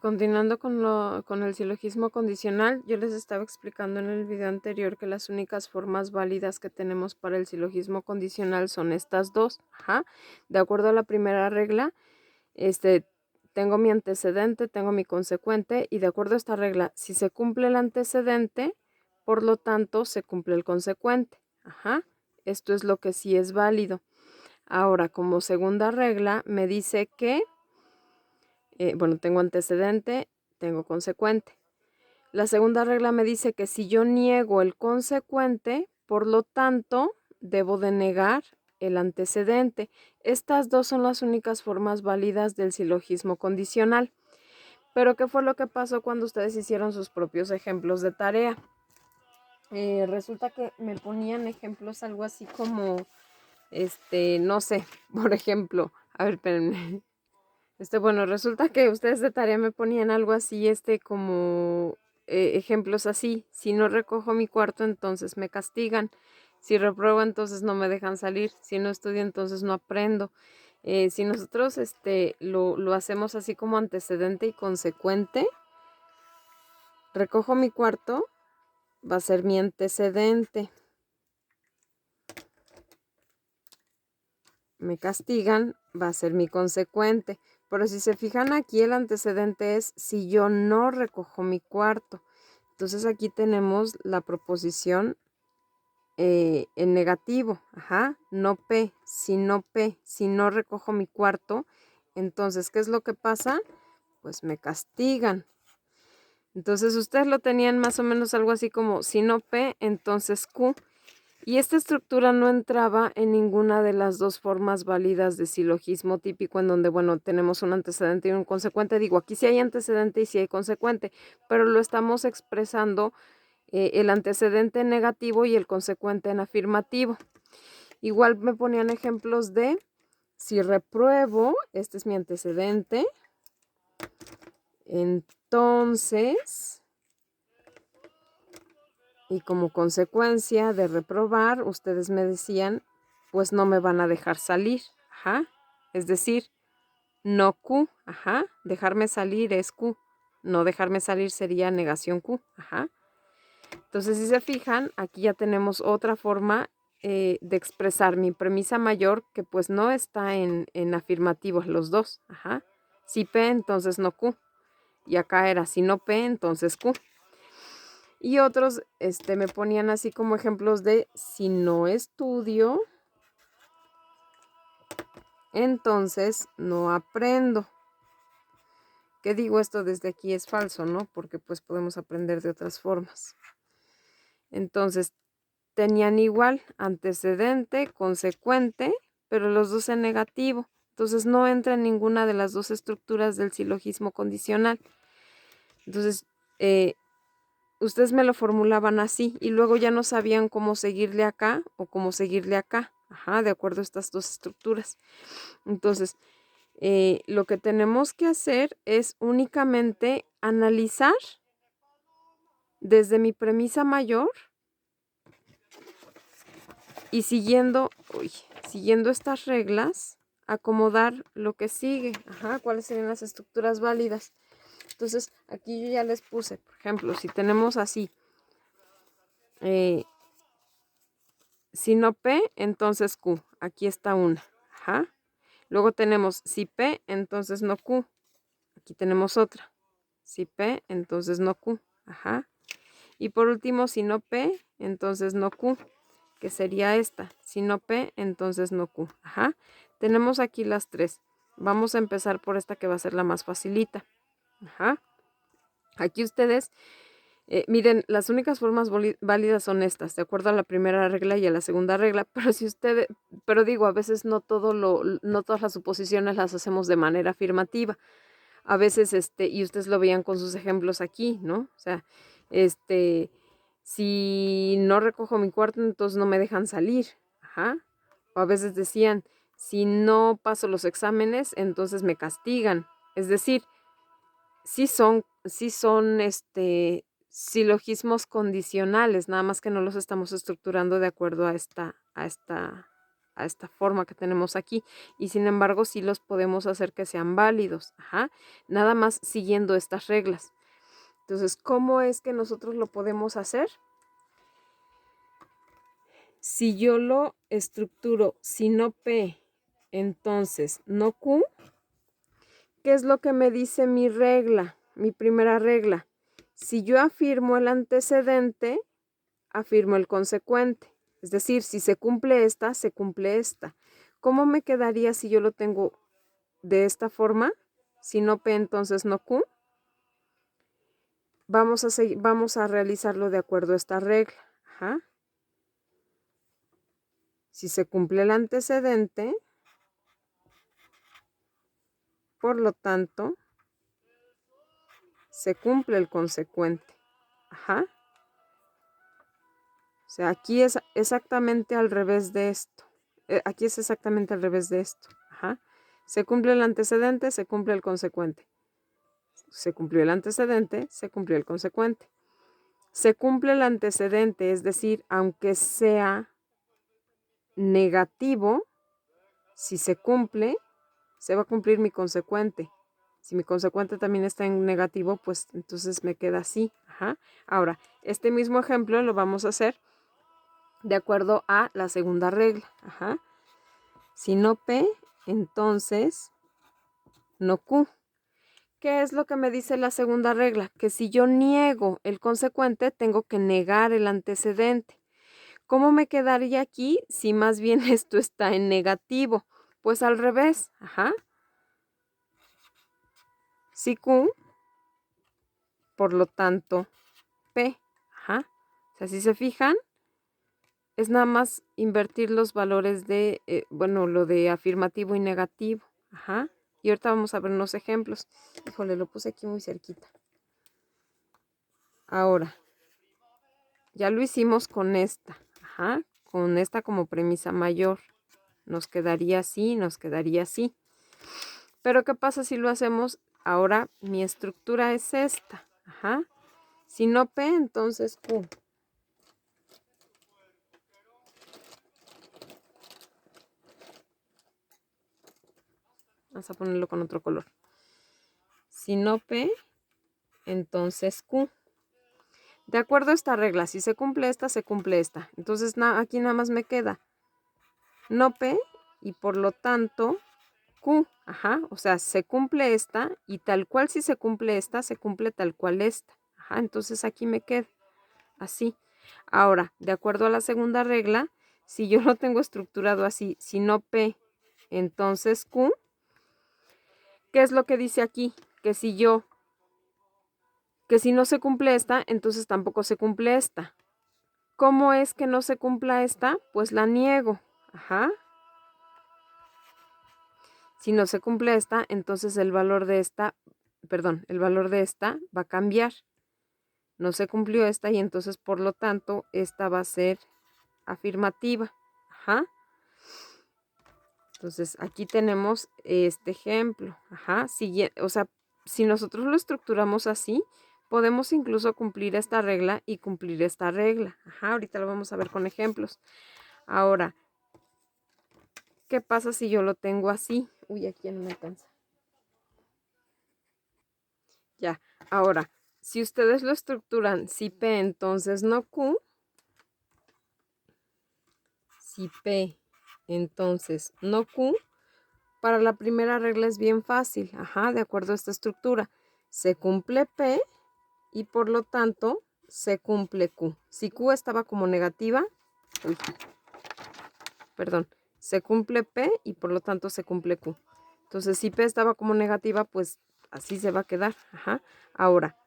Continuando con el silogismo condicional, yo les estaba explicando en el video anterior que las únicas formas válidas que tenemos para el silogismo condicional son estas dos. Ajá. De acuerdo a la primera regla, tengo mi antecedente, tengo mi consecuente, y de acuerdo a esta regla, si se cumple el antecedente, por lo tanto, se cumple el consecuente. Ajá. Esto es lo que sí es válido. Ahora, como segunda regla, me dice que tengo antecedente, tengo consecuente. La segunda regla me dice que si yo niego el consecuente, por lo tanto, debo de negar el antecedente. Estas dos son las únicas formas válidas del silogismo condicional. Pero, ¿qué fue lo que pasó cuando ustedes hicieron sus propios ejemplos de tarea? Resulta que me ponían ejemplos algo así como, no sé, por ejemplo, a ver, espérenme. Resulta que ustedes de tarea me ponían algo así, como ejemplos así. Si no recojo mi cuarto, entonces me castigan. Si repruebo, entonces no me dejan salir. Si no estudio, entonces no aprendo. Si nosotros lo hacemos así como antecedente y consecuente, recojo mi cuarto, va a ser mi antecedente. Me castigan, va a ser mi consecuente. Pero si se fijan aquí, el antecedente es si yo no recojo mi cuarto. Entonces aquí tenemos la proposición en negativo. Ajá, no P, si no recojo mi cuarto, entonces, ¿qué es lo que pasa? Pues me castigan. Entonces ustedes lo tenían más o menos algo así como si no P, entonces Q. Y esta estructura no entraba en ninguna de las dos formas válidas de silogismo típico, en donde, tenemos un antecedente y un consecuente. Digo, aquí sí hay antecedente y sí hay consecuente, pero lo estamos expresando el antecedente en negativo y el consecuente en afirmativo. Igual me ponían ejemplos de si repruebo, este es mi antecedente, entonces, y como consecuencia de reprobar, ustedes me decían, pues no me van a dejar salir. Ajá. Es decir, no Q. Ajá. Dejarme salir es Q. No dejarme salir sería negación Q. Ajá. Entonces, si se fijan, aquí ya tenemos otra forma de expresar mi premisa mayor, que pues no está en afirmativos los dos. Ajá. Si P, entonces no Q. Y acá era si no P, entonces Q. Y otros me ponían así como ejemplos de si no estudio, entonces no aprendo. ¿Qué digo? Esto desde aquí es falso, ¿no? Porque pues podemos aprender de otras formas. Entonces, tenían igual antecedente, consecuente, pero los dos en negativo. Entonces, no entra en ninguna de las dos estructuras del silogismo condicional. Entonces, ustedes me lo formulaban así y luego ya no sabían cómo seguirle acá o cómo seguirle acá. Ajá, de acuerdo a estas dos estructuras. Entonces, lo que tenemos que hacer es únicamente analizar desde mi premisa mayor y siguiendo estas reglas, acomodar lo que sigue. Ajá, cuáles serían las estructuras válidas. Entonces, aquí yo ya les puse, por ejemplo, si tenemos así, si no P, entonces Q. Aquí está una. Ajá. Luego tenemos si P, entonces no Q. Aquí tenemos otra. Si P, entonces no Q. Ajá. Y por último, si no P, entonces no Q, que sería esta. Si no P, entonces no Q. Ajá. Tenemos aquí las tres. Vamos a empezar por esta que va a ser la más facilita. Ajá. Aquí ustedes, miren, las únicas formas válidas son estas, de acuerdo a la primera regla y a la segunda regla, pero si ustedes, pero digo, a veces no todas las suposiciones las hacemos de manera afirmativa. A veces, y ustedes lo veían con sus ejemplos aquí, ¿no? O sea, si no recojo mi cuarto, entonces no me dejan salir. Ajá. O a veces decían, si no paso los exámenes, entonces me castigan. Es decir, sí son silogismos condicionales, nada más que no los estamos estructurando de acuerdo a a esta forma que tenemos aquí. Y sin embargo, sí los podemos hacer que sean válidos. Ajá. Nada más siguiendo estas reglas. Entonces, ¿cómo es que nosotros lo podemos hacer? Si yo lo estructuro, si no P, entonces no Q, ¿qué es lo que me dice mi regla? Mi primera regla. Si yo afirmo el antecedente, afirmo el consecuente. Es decir, si se cumple esta, se cumple esta. ¿Cómo me quedaría si yo lo tengo de esta forma? Si no P, entonces no Q. Vamos a realizarlo de acuerdo a esta regla. Ajá. Si se cumple el antecedente, por lo tanto, se cumple el consecuente. Ajá. O sea, aquí es exactamente al revés de esto. Aquí es exactamente al revés de esto. Ajá. Se cumple el antecedente, se cumple el consecuente. Se cumplió el antecedente, se cumplió el consecuente. Se cumple el antecedente, es decir, aunque sea negativo, si se cumple, se va a cumplir mi consecuente. Si mi consecuente también está en negativo, pues entonces me queda así. Ajá. Ahora, este mismo ejemplo lo vamos a hacer de acuerdo a la segunda regla. Ajá. Si no P, entonces no Q. ¿Qué es lo que me dice la segunda regla? Que si yo niego el consecuente, tengo que negar el antecedente. ¿Cómo me quedaría aquí si más bien esto está en negativo? Pues al revés. Ajá. Si Q, por lo tanto, P. Ajá. O sea, si se fijan, es nada más invertir los valores de, bueno, lo de afirmativo y negativo. Ajá. Y ahorita vamos a ver unos ejemplos. Híjole, lo puse aquí muy cerquita. Ahora, ya lo hicimos con esta. Ajá. Con esta como premisa mayor. Nos quedaría así, nos quedaría así. Pero ¿qué pasa si lo hacemos? Ahora mi estructura es esta. Ajá. Si no P, entonces Q. Vamos a ponerlo con otro color. Si no P, entonces Q. De acuerdo a esta regla, si se cumple esta, se cumple esta. Entonces aquí nada más me queda no P y por lo tanto Q. Ajá, o sea, se cumple esta y tal cual si se cumple esta, se cumple tal cual esta. Ajá, entonces aquí me queda así. Ahora, de acuerdo a la segunda regla, si yo lo tengo estructurado así, si no P, entonces Q, ¿qué es lo que dice aquí? Que si no se cumple esta, entonces tampoco se cumple esta. ¿Cómo es que no se cumpla esta? Pues la niego. Ajá. Si no se cumple esta, entonces el valor de esta va a cambiar. No se cumplió esta y entonces por lo tanto esta va a ser afirmativa. Ajá. Entonces aquí tenemos este ejemplo. Ajá. O sea, si nosotros lo estructuramos así, podemos incluso cumplir esta regla y cumplir esta regla. Ajá. Ahorita lo vamos a ver con ejemplos. Ahora, ¿qué pasa si yo lo tengo así? Uy, aquí ya no me alcanza. Ya, ahora, si ustedes lo estructuran si P, entonces no Q. Si P, entonces no Q. Para la primera regla es bien fácil. Ajá, de acuerdo a esta estructura. Se cumple P y por lo tanto se cumple Q. Si Q estaba como negativa, uy, perdón, se cumple P y por lo tanto se cumple Q. Entonces, si P estaba como negativa, pues así se va a quedar. Ajá. Ahora,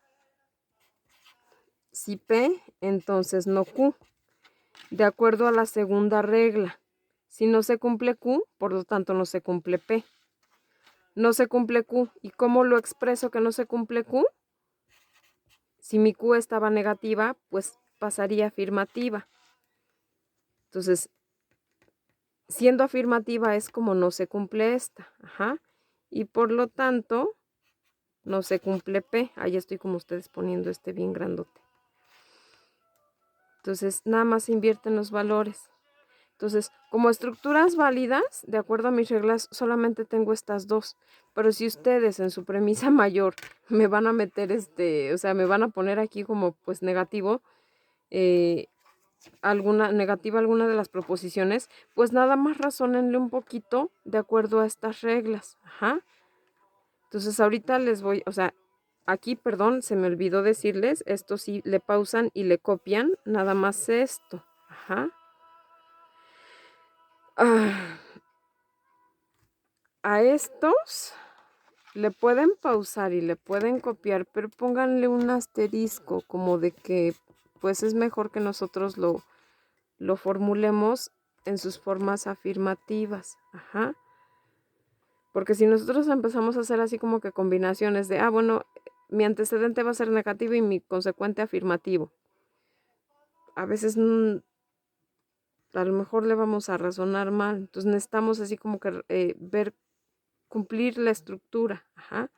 si P, entonces no Q. De acuerdo a la segunda regla. Si no se cumple Q, por lo tanto no se cumple P. No se cumple Q. ¿Y cómo lo expreso que no se cumple Q? Si mi Q estaba negativa, pues pasaría afirmativa. Entonces, siendo afirmativa es como no se cumple esta. Ajá. Y por lo tanto, no se cumple P. Ahí estoy como ustedes poniendo este bien grandote. Entonces, nada más invierten los valores. Entonces, como estructuras válidas, de acuerdo a mis reglas, solamente tengo estas dos. Pero si ustedes en su premisa mayor me van a meter o sea, me van a poner aquí como pues negativo, alguna de las proposiciones, pues nada más razónenle un poquito de acuerdo a estas reglas. Ajá. Entonces ahorita les voy, o sea, aquí, perdón, se me olvidó decirles, esto sí le pausan y le copian, nada más esto. Ajá. A estos le pueden pausar y le pueden copiar, pero pónganle un asterisco como de que pues es mejor que nosotros lo formulemos en sus formas afirmativas. Ajá. Porque si nosotros empezamos a hacer así como que combinaciones de, bueno, mi antecedente va a ser negativo y mi consecuente afirmativo. A veces a lo mejor le vamos a razonar mal. Entonces necesitamos así como que cumplir la estructura. Ajá.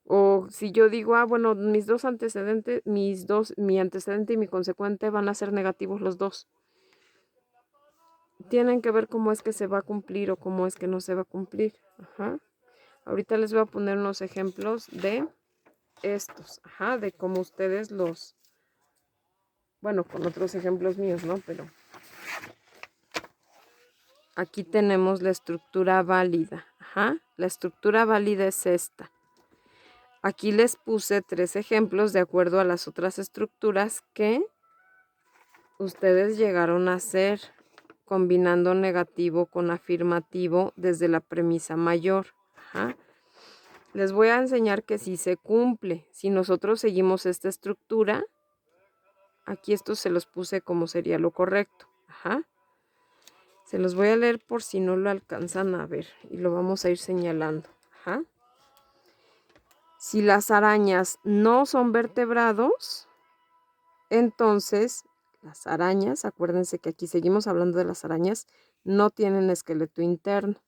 O si yo digo, bueno, mis dos antecedentes, mi antecedente y mi consecuente van a ser negativos los dos. Tienen que ver cómo es que se va a cumplir o cómo es que no se va a cumplir. Ajá. Ahorita les voy a poner unos ejemplos de estos, de cómo ustedes bueno, con otros ejemplos míos, ¿no? Pero aquí tenemos la estructura válida, la estructura válida es esta. Aquí les puse 3 ejemplos de acuerdo a las otras estructuras que ustedes llegaron a hacer combinando negativo con afirmativo desde la premisa mayor. Les voy a enseñar que si se cumple, si nosotros seguimos esta estructura, aquí estos se los puse como sería lo correcto. Se los voy a leer por si no lo alcanzan a ver y lo vamos a ir señalando. Si las arañas no son vertebrados, entonces las arañas, acuérdense que aquí seguimos hablando de las arañas, no tienen esqueleto interno.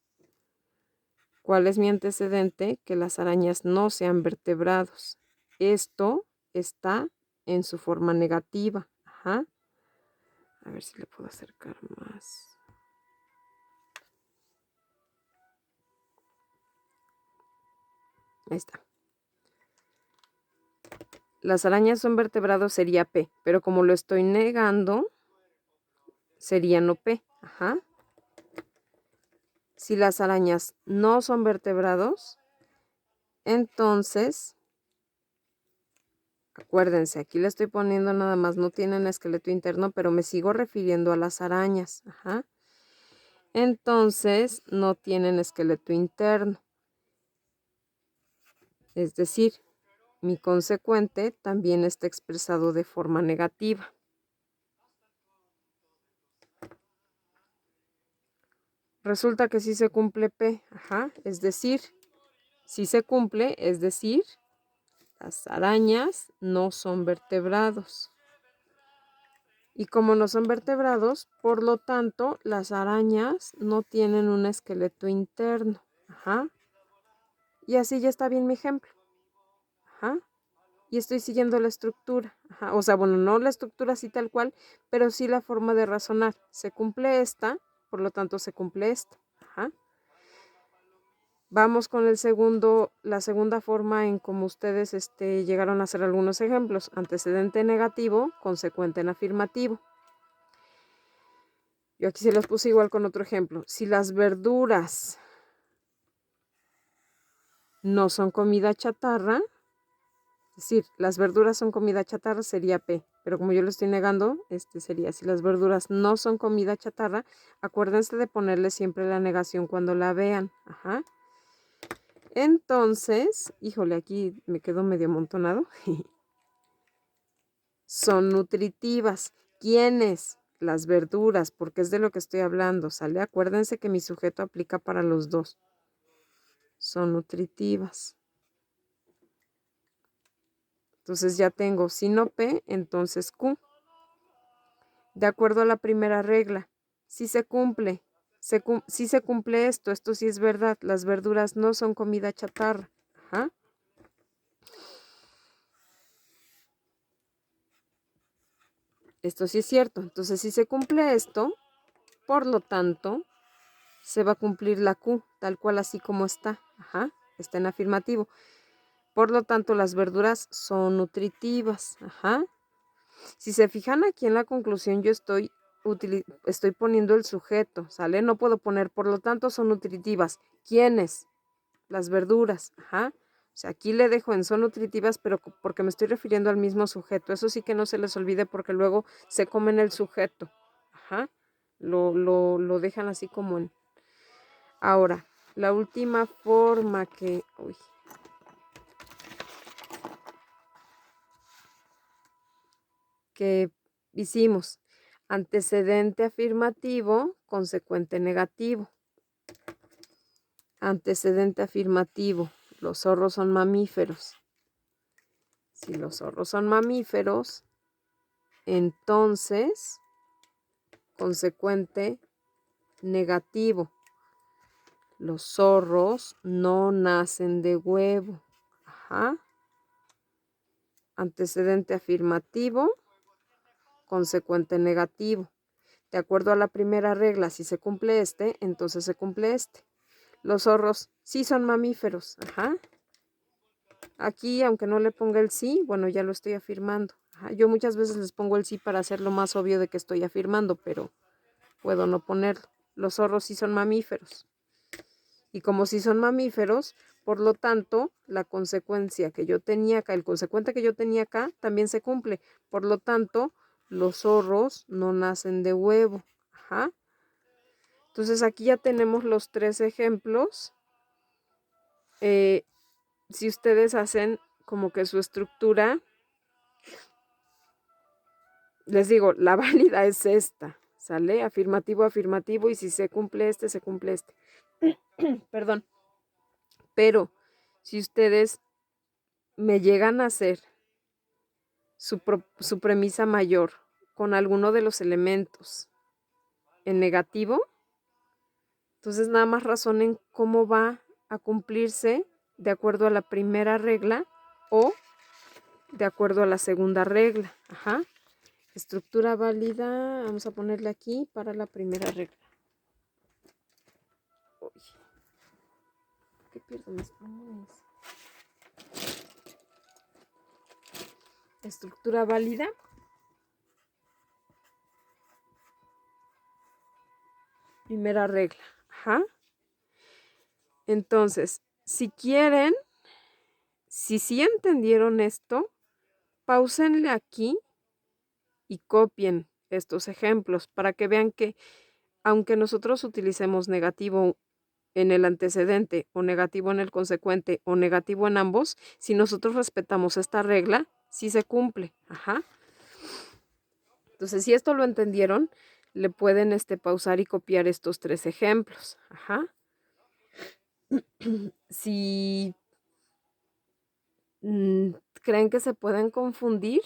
¿Cuál es mi antecedente? Que las arañas no sean vertebrados. Esto está en su forma negativa. A ver si le puedo acercar más. Ahí está. Las arañas son vertebrados sería P, pero como lo estoy negando, sería no P. Si las arañas no son vertebrados, entonces, acuérdense, aquí le estoy poniendo nada más, no tienen esqueleto interno, pero me sigo refiriendo a las arañas. Entonces, no tienen esqueleto interno. Es decir, mi consecuente también está expresado de forma negativa. Resulta que sí se cumple P, es decir, si se cumple, es decir, las arañas no son vertebrados. Y como no son vertebrados, por lo tanto, las arañas no tienen un esqueleto interno. Y así ya está bien mi ejemplo. Y estoy siguiendo la estructura. O sea, bueno, no la estructura así tal cual, pero sí la forma de razonar. Se cumple esta, por lo tanto se cumple esta. Vamos con la segunda forma en cómo ustedes llegaron a hacer algunos ejemplos. Antecedente negativo, consecuente en afirmativo. Yo aquí se los puse igual con otro ejemplo. Si las verduras no son comida chatarra, es decir, las verduras son comida chatarra, sería P. Pero como yo lo estoy negando, sería, si las verduras no son comida chatarra, acuérdense de ponerle siempre la negación cuando la vean. Entonces, híjole, aquí me quedo medio amontonado. Son nutritivas. ¿Quiénes? Las verduras, porque es de lo que estoy hablando, ¿sale? Acuérdense que mi sujeto aplica para los dos. Son nutritivas. Entonces ya tengo, si no P, entonces Q. De acuerdo a la primera regla, si se cumple, si se cumple esto sí es verdad, las verduras no son comida chatarra. Esto sí es cierto. Entonces, si se cumple esto, Por lo tanto, se va a cumplir la Q, tal cual así como está. Ajá, está en afirmativo. Por lo tanto, las verduras son nutritivas. Ajá. Si se fijan aquí en la conclusión, yo estoy poniendo el sujeto, ¿sale? No puedo poner, por lo tanto, son nutritivas. ¿Quiénes? Las verduras. Ajá. O sea, aquí le dejo en son nutritivas, pero porque me estoy refiriendo al mismo sujeto. Eso sí que no se les olvide porque luego se comen el sujeto. Ajá. Lo dejan así como en... Ahora, la última forma que hicimos, antecedente afirmativo, consecuente negativo. Antecedente afirmativo, los zorros son mamíferos. Si los zorros son mamíferos, entonces, consecuente negativo, los zorros no nacen de huevo. Ajá. Antecedente afirmativo, consecuente negativo. De acuerdo a la primera regla, si se cumple este, entonces se cumple este. Los zorros sí son mamíferos. Ajá. Aquí, aunque no le ponga el sí, bueno, ya lo estoy afirmando. Ajá. Yo muchas veces les pongo el sí para hacerlo más obvio de que estoy afirmando, pero puedo no ponerlo. Los zorros sí son mamíferos. Y como sí son mamíferos, por lo tanto, la consecuencia que yo tenía acá, el consecuente que yo tenía acá, también se cumple. Por lo tanto, los zorros no nacen de huevo. Ajá. Entonces aquí ya tenemos los 3 ejemplos. Si ustedes hacen como que su estructura, les digo, la válida es esta, ¿sale? Afirmativo, afirmativo, y si se cumple este, se cumple este. Perdón. Pero si ustedes me llegan a hacer su premisa mayor con alguno de los elementos en negativo, entonces nada más razonen cómo va a cumplirse de acuerdo a la primera regla o de acuerdo a la segunda regla. Ajá. Estructura válida, vamos a ponerle aquí para la primera regla. Uy, ¿qué pierdo mis plumones? Estructura válida. Primera regla. Ajá. Entonces, si quieren, si sí entendieron esto, pausenle aquí y copien estos ejemplos para que vean que aunque nosotros utilicemos negativo en el antecedente o negativo en el consecuente o negativo en ambos, si nosotros respetamos esta regla, sí se cumple. Ajá. Entonces, si esto lo entendieron, le pueden pausar y copiar estos 3 ejemplos. Ajá. Si creen que se pueden confundir,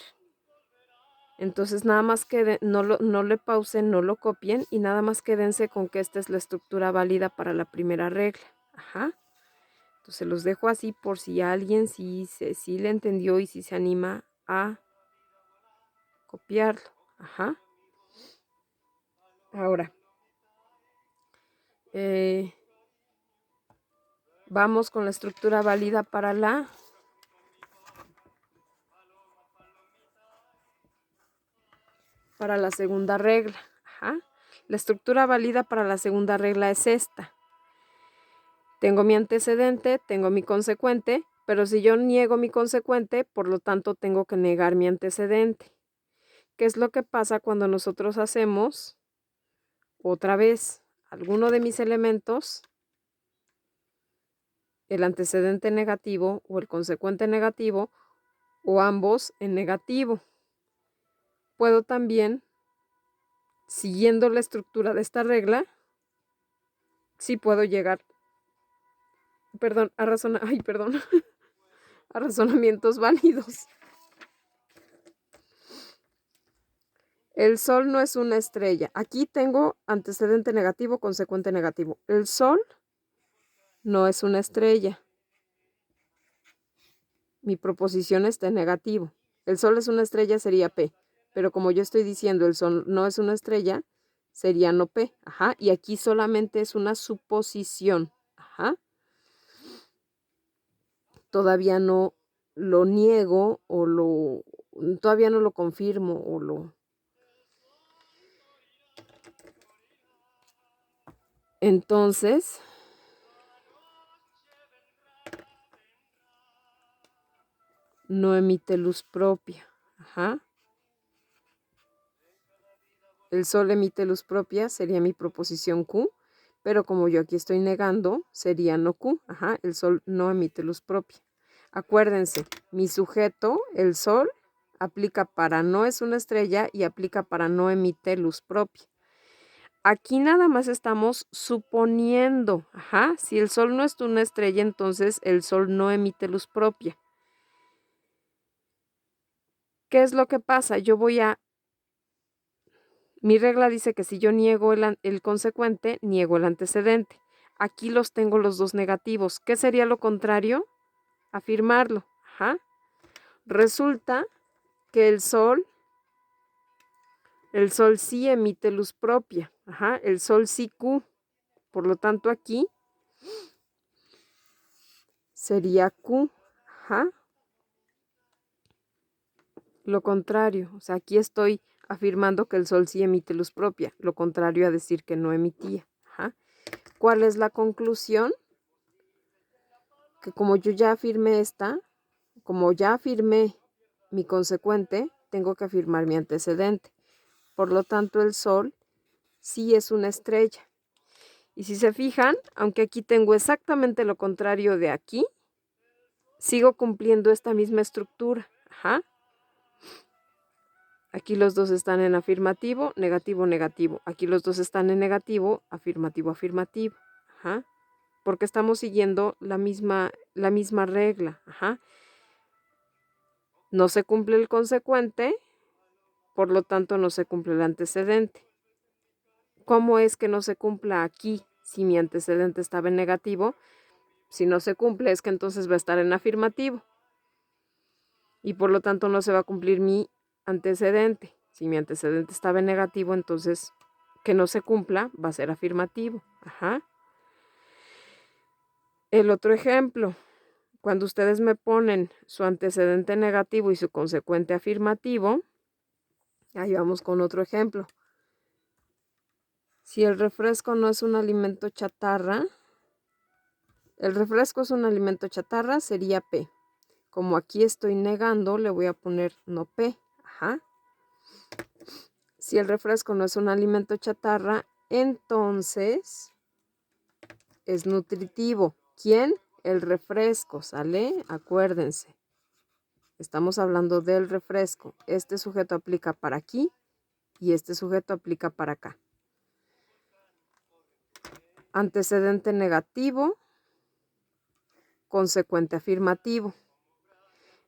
entonces nada más que no le pausen, no lo copien y nada más quédense con que esta es la estructura válida para la primera regla. Ajá. Entonces los dejo así por si alguien sí le entendió y si se anima a copiarlo. Ajá. Ahora, vamos con la estructura válida para la segunda regla. Ajá. La estructura válida para la segunda regla es esta. Tengo mi antecedente, tengo mi consecuente, pero si yo niego mi consecuente, por lo tanto tengo que negar mi antecedente. ¿Qué es lo que pasa cuando nosotros hacemos otra vez alguno de mis elementos, el antecedente negativo o el consecuente negativo, o ambos en negativo? Puedo también, siguiendo la estructura de esta regla, sí puedo llegar, a a razonamientos válidos. El sol no es una estrella. Aquí tengo antecedente negativo, consecuente negativo. El sol no es una estrella. Mi proposición está en negativo. El sol es una estrella sería P. Pero como yo estoy diciendo el sol no es una estrella, sería no P. Ajá. Y aquí solamente es una suposición. Ajá. Todavía no lo niego o todavía no lo confirmo o lo... Entonces, no emite luz propia. Ajá. El Sol emite luz propia, sería mi proposición Q, pero como yo aquí estoy negando, sería no Q. Ajá, el Sol no emite luz propia. Acuérdense, mi sujeto, el Sol, aplica para no es una estrella y aplica para no emite luz propia. Aquí nada más estamos suponiendo, ajá, si el Sol no es una estrella, entonces el Sol no emite luz propia. ¿Qué es lo que pasa? Mi regla dice que si yo niego el consecuente, niego el antecedente. Aquí los tengo los dos negativos. ¿Qué sería lo contrario? Afirmarlo. Ajá. Resulta que el Sol sí emite luz propia. Ajá. El Sol sí Q. Por lo tanto, aquí sería Q. Ajá. Lo contrario. O sea, aquí estoy afirmando que el Sol sí emite luz propia. Lo contrario a decir que no emitía. Ajá. ¿Cuál es la conclusión? Que como yo ya afirmé como ya afirmé mi consecuente, tengo que afirmar mi antecedente. Por lo tanto, el Sol sí es una estrella. Y si se fijan, aunque aquí tengo exactamente lo contrario de aquí, sigo cumpliendo esta misma estructura. Ajá. Aquí los dos están en afirmativo, negativo, negativo. Aquí los dos están en negativo, afirmativo, afirmativo. Ajá. Porque estamos siguiendo la misma regla. Ajá. No se cumple el consecuente, por lo tanto no se cumple el antecedente. ¿Cómo es que no se cumpla aquí si mi antecedente estaba en negativo? Si no se cumple es que entonces va a estar en afirmativo. Y por lo tanto no se va a cumplir mi antecedente. Si mi antecedente estaba en negativo, entonces que no se cumpla va a ser afirmativo. Ajá. El otro ejemplo, cuando ustedes me ponen su antecedente negativo y su consecuente afirmativo, ahí vamos con otro ejemplo. Si el refresco no es un alimento chatarra, el refresco es un alimento chatarra, sería P. Como aquí estoy negando, le voy a poner no P. Ajá. Si el refresco no es un alimento chatarra, entonces es nutritivo. ¿Quién? El refresco, ¿sale? Acuérdense. Estamos hablando del refresco. Este sujeto aplica para aquí y este sujeto aplica para acá. Antecedente negativo, consecuente afirmativo.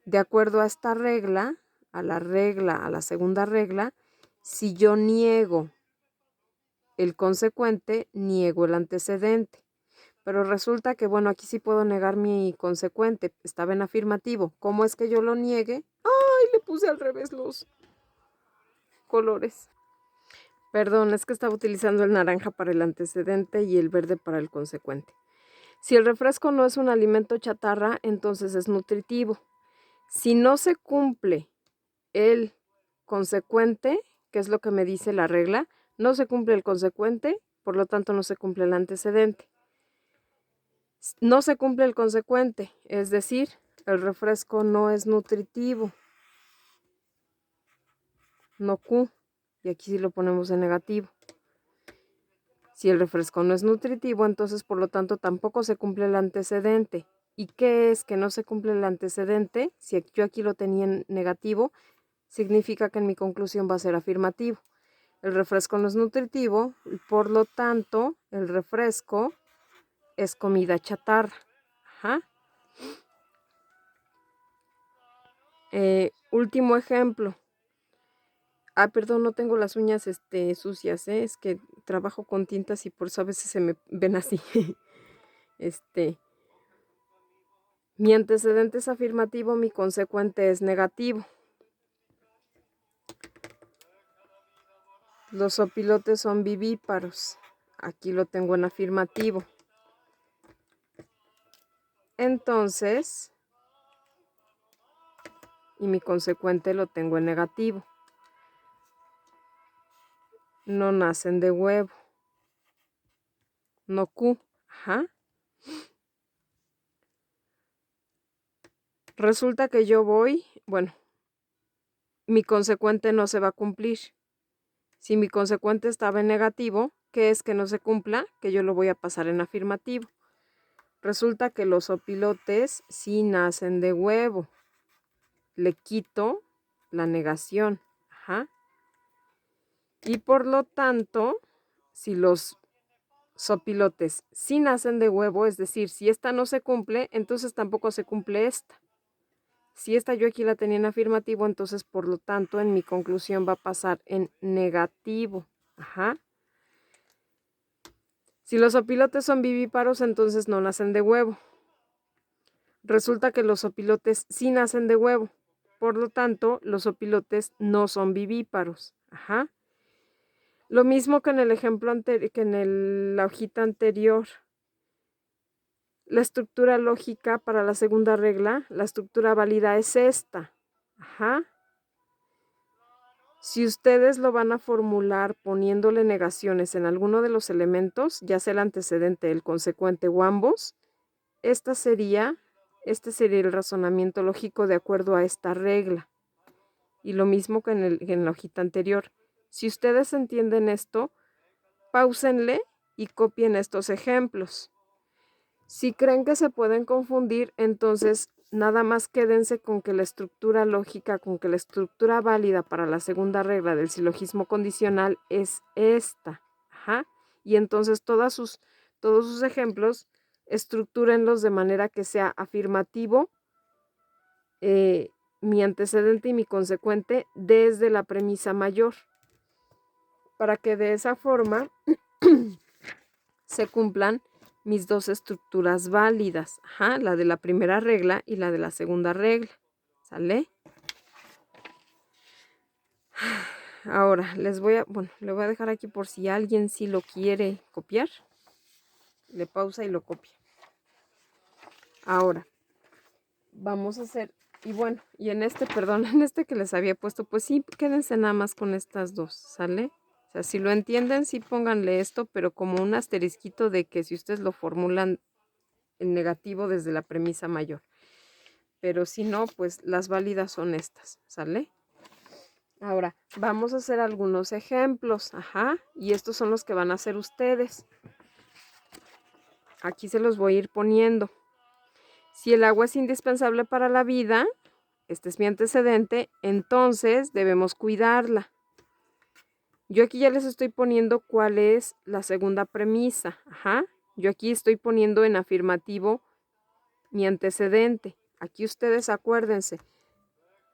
De acuerdo a esta regla, a la segunda regla, si yo niego el consecuente, niego el antecedente. Pero resulta que, bueno, aquí sí puedo negar mi consecuente. Estaba en afirmativo. ¿Cómo es que yo lo niegue? ¡Ay! Le puse al revés los colores. Perdón, es que estaba utilizando el naranja para el antecedente y el verde para el consecuente. Si el refresco no es un alimento chatarra, entonces es nutritivo. Si no se cumple el consecuente, que es lo que me dice la regla, no se cumple el consecuente, por lo tanto no se cumple el antecedente. No se cumple el consecuente, es decir, el refresco no es nutritivo, no Q, y aquí sí lo ponemos en negativo. Si el refresco no es nutritivo, entonces por lo tanto tampoco se cumple el antecedente. ¿Y qué es que no se cumple el antecedente? Si yo aquí lo tenía en negativo, significa que en mi conclusión va a ser afirmativo. El refresco no es nutritivo y por lo tanto el refresco es comida chatarra. Ajá. Último ejemplo. Perdón, no tengo las uñas sucias, es que trabajo con tintas y por eso a veces se me ven así. Mi antecedente es afirmativo, mi consecuente es negativo. Los opilotes son vivíparos. Aquí lo tengo en afirmativo. Entonces, y mi consecuente lo tengo en negativo. No nacen de huevo. No Q. Ajá. Resulta que yo voy, bueno, mi consecuente no se va a cumplir. Si mi consecuente estaba en negativo, ¿qué es que no se cumpla? Que yo lo voy a pasar en afirmativo. Resulta que los opilotes sí nacen de huevo. Le quito la negación. Ajá. Y por lo tanto, si los sopilotes sí nacen de huevo, es decir, si esta no se cumple, entonces tampoco se cumple esta. Si esta yo aquí la tenía en afirmativo, entonces por lo tanto en mi conclusión va a pasar en negativo. Ajá. Si los opilotes son vivíparos, entonces no nacen de huevo. Resulta que los opilotes sí nacen de huevo. Por lo tanto, los opilotes no son vivíparos. Ajá. Lo mismo que en el ejemplo anterior, que en la hojita anterior. La estructura lógica para la segunda regla, la estructura válida es esta. Ajá. Si ustedes lo van a formular poniéndole negaciones en alguno de los elementos, ya sea el antecedente, el consecuente o ambos, este sería el razonamiento lógico de acuerdo a esta regla. Y lo mismo que en la hojita anterior. Si ustedes entienden esto, páusenle y copien estos ejemplos. Si creen que se pueden confundir, entonces nada más quédense con que la estructura lógica, con que la estructura válida para la segunda regla del silogismo condicional es esta. Ajá. Y entonces todos sus ejemplos, estructúrenlos de manera que sea afirmativo, mi antecedente y mi consecuente desde la premisa mayor, para que de esa forma se cumplan mis dos estructuras válidas, ajá, la de la primera regla y la de la segunda regla, ¿sale? Ahora, le voy a dejar aquí por si alguien sí lo quiere copiar, le pausa y lo copia. Ahora, vamos a hacer, y en este, perdón, en este que les había puesto, pues sí, quédense nada más con estas dos, ¿sale? O sea, si lo entienden, sí pónganle esto, pero como un asterisquito de que si ustedes lo formulan en negativo desde la premisa mayor. Pero si no, pues las válidas son estas, ¿sale? Ahora, vamos a hacer algunos ejemplos, ajá, y estos son los que van a hacer ustedes. Aquí se los voy a ir poniendo. Si el agua es indispensable para la vida, este es mi antecedente, entonces debemos cuidarla. Yo aquí ya les estoy poniendo cuál es la segunda premisa, ajá. Yo aquí estoy poniendo en afirmativo mi antecedente. Aquí ustedes acuérdense,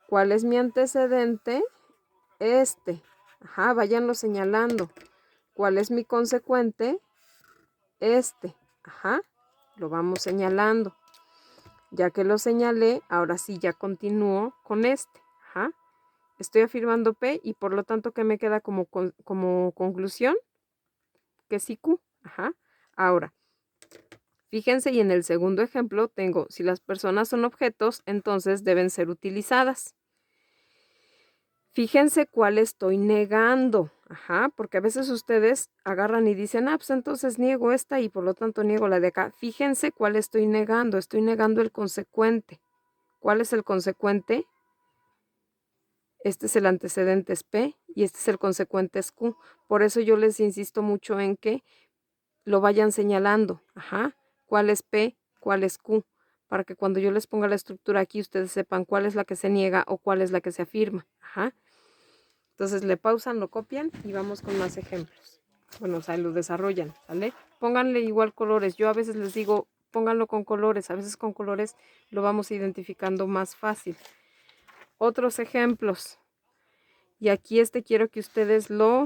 ¿cuál es mi antecedente? Este. Ajá, váyanlo señalando. ¿Cuál es mi consecuente? Este. Ajá, lo vamos señalando. Ya que lo señalé, ahora sí ya continúo con este. Ajá. Estoy afirmando P y por lo tanto, ¿qué me queda como conclusión? Que sí Q. Ajá. Ahora, fíjense y en el segundo ejemplo tengo, si las personas son objetos, entonces deben ser utilizadas. Fíjense cuál estoy negando, ajá, porque a veces ustedes agarran y dicen, pues entonces niego esta y por lo tanto niego la de acá. Fíjense cuál estoy negando el consecuente. ¿Cuál es el consecuente? Este es el antecedente es P y este es el consecuente es Q. Por eso yo les insisto mucho en que lo vayan señalando, ajá, cuál es P, cuál es Q, para que cuando yo les ponga la estructura aquí ustedes sepan cuál es la que se niega o cuál es la que se afirma, ajá. Entonces le pausan, lo copian y vamos con más ejemplos. Bueno, o sea, lo desarrollan, ¿vale? Pónganle igual colores. Yo a veces les digo, pónganlo con colores. A veces con colores lo vamos identificando más fácil. Otros ejemplos. Y aquí quiero que ustedes lo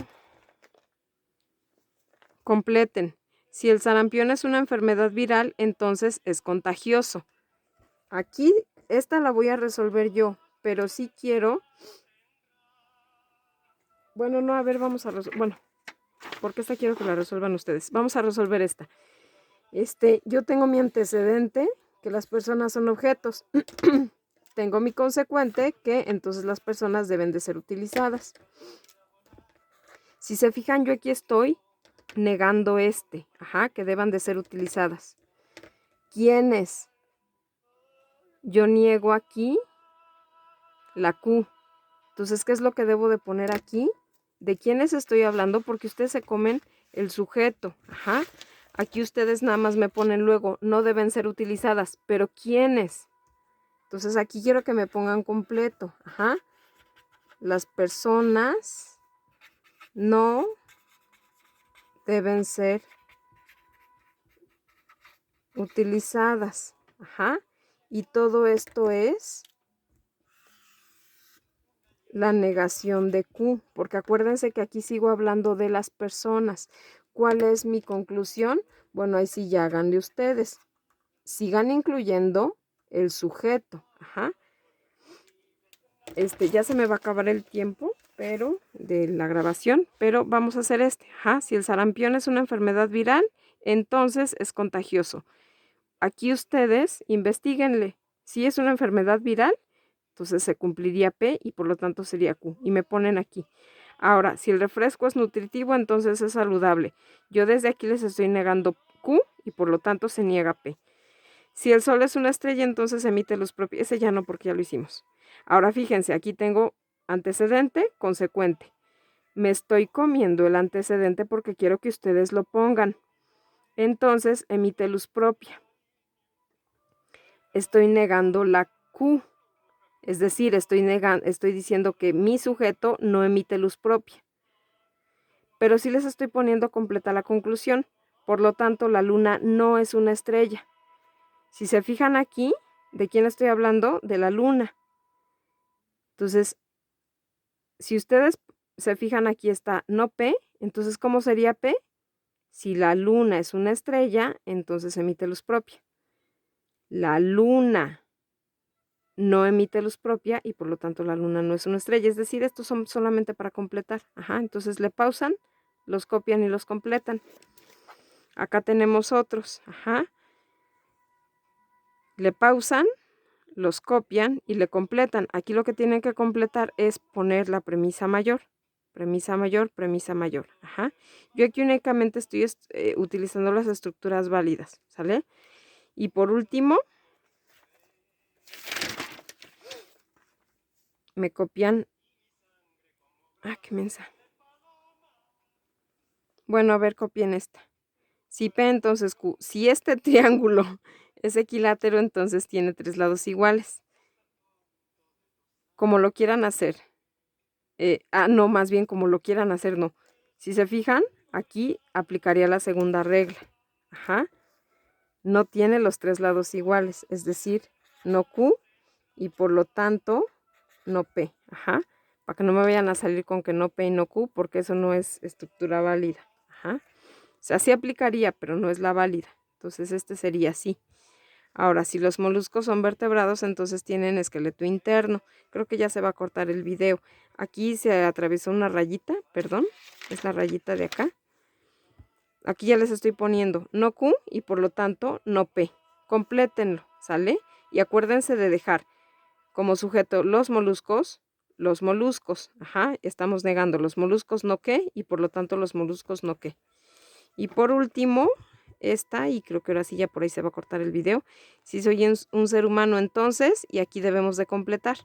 completen. Si el sarampión es una enfermedad viral, entonces es contagioso. Aquí esta la voy a resolver yo, pero sí quiero Bueno, no, a ver, vamos a resolver. Bueno, porque esta quiero que la resuelvan ustedes. Vamos a resolver esta. Yo tengo mi antecedente, que las personas son objetos. Tengo mi consecuente, que entonces las personas deben de ser utilizadas. Si se fijan, yo aquí estoy negando que deban de ser utilizadas. ¿Quiénes? Yo niego aquí la Q. Entonces, ¿qué es lo que debo de poner aquí? ¿De quiénes estoy hablando? Porque ustedes se comen el sujeto. Aquí ustedes nada más me ponen luego, no deben ser utilizadas, pero ¿quiénes? Entonces aquí quiero que me pongan completo. Las personas no deben ser utilizadas. Y todo esto es la negación de Q, porque acuérdense que aquí sigo hablando de las personas. ¿Cuál es mi conclusión? Bueno, ahí sí ya háganle ustedes. Sigan incluyendo el sujeto. Ya se me va a acabar el tiempo, pero de la grabación, pero vamos a hacer si el sarampión es una enfermedad viral, entonces es contagioso. Aquí ustedes investiguenle. Si es una enfermedad viral, entonces se cumpliría P y por lo tanto sería Q. Y me ponen aquí. Ahora, si el refresco es nutritivo, entonces es saludable. Yo desde aquí les estoy negando Q y por lo tanto se niega P. Si el sol es una estrella, entonces emite luz propia. Ese ya no, porque ya lo hicimos. Ahora fíjense, aquí tengo antecedente, consecuente. Me estoy comiendo el antecedente porque quiero que ustedes lo pongan. Entonces emite luz propia. Estoy negando la Q. Es decir, estoy diciendo que mi sujeto no emite luz propia. Pero sí les estoy poniendo completa la conclusión. Por lo tanto, la luna no es una estrella. Si se fijan aquí, ¿de quién estoy hablando? De la luna. Entonces, si ustedes se fijan, aquí está no P. Entonces, ¿cómo sería P? Si la luna es una estrella, entonces emite luz propia. La luna no emite luz propia y por lo tanto la luna no es una estrella. Es decir, estos son solamente para completar. Entonces le pausan, los copian y los completan. Acá tenemos otros. Le pausan, los copian y le completan. Aquí lo que tienen que completar es poner la premisa mayor. Premisa mayor, premisa mayor. Yo aquí únicamente estoy utilizando las estructuras válidas, ¿sale? Y por último, me copian. Qué mensa. Bueno, a ver, copien esta. Si P, entonces Q. Si este triángulo es equilátero, entonces tiene 3 lados iguales. Como lo quieran hacer. No, más bien como lo quieran hacer, no. Si se fijan, aquí aplicaría la segunda regla. No tiene los 3 lados iguales, es decir, no Q y por lo tanto no P. Para que no me vayan a salir con que no P y no Q, porque eso no es estructura válida. O sea, sí aplicaría, pero no es la válida. Entonces este sería así. Ahora, si los moluscos son vertebrados, entonces tienen esqueleto interno. Creo que ya se va a cortar el video. Aquí se atravesó una rayita, perdón, es la rayita de acá. Aquí ya les estoy poniendo no Q y por lo tanto no P. Complétenlo, ¿sale? Y acuérdense de dejar como sujeto los moluscos. Estamos negando los moluscos no que y por lo tanto los moluscos no que. Y por último, y creo que ahora sí ya por ahí se va a cortar el video. Si soy un ser humano entonces, y aquí debemos de completar.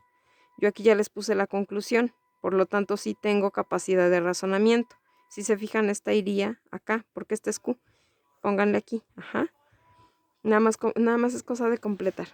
Yo aquí ya les puse la conclusión, por lo tanto sí tengo capacidad de razonamiento. Si se fijan, esta iría acá, porque este es Q. Pónganle aquí, nada más es cosa de completar.